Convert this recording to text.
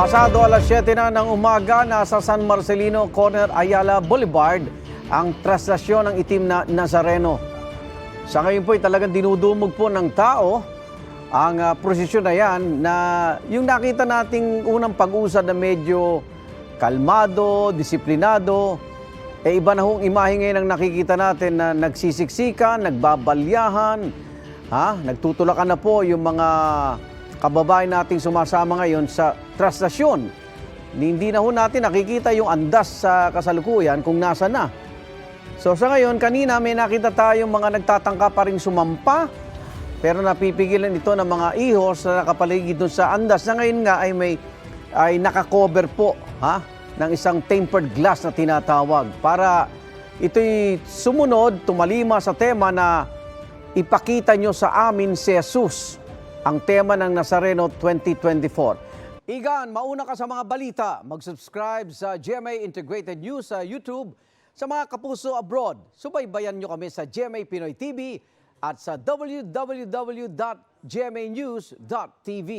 Pasado alas 7 na ng umaga, nasa San Marcelino, Corner Ayala Boulevard, ang traslasyon ng itim na Nazareno. Sa ngayon po ay talagang dinudumog po ng tao ang prosesyon na yan na yung nakita nating unang pag-usad na medyo kalmado, disiplinado, iba na hong imahe ngayon ang nakikita natin na nagsisiksikan, nagbabalyahan, nagtutulakan na po yung mga kababayan nating sumasama ngayon sa traslasyon. Hindi na ho natin nakikita yung andas sa kasalukuyan kung nasa na. So sa ngayon, kanina may nakita tayong mga nagtatangka pa rin sumampa, pero napipigilan ito ng mga ihos na nakapaligid dun sa andas na ngayon nga ay nakakover po ng isang tempered glass na tinatawag para ito'y sumunod, tumalima sa tema na ipakita nyo sa amin si Jesus, ang tema ng Nazareno 2024. Igan, mauna ka sa mga balita. Mag-subscribe sa GMA Integrated News sa YouTube. Sa mga kapuso abroad, subaybayan nyo kami sa GMA Pinoy TV at sa www.gmanews.tv.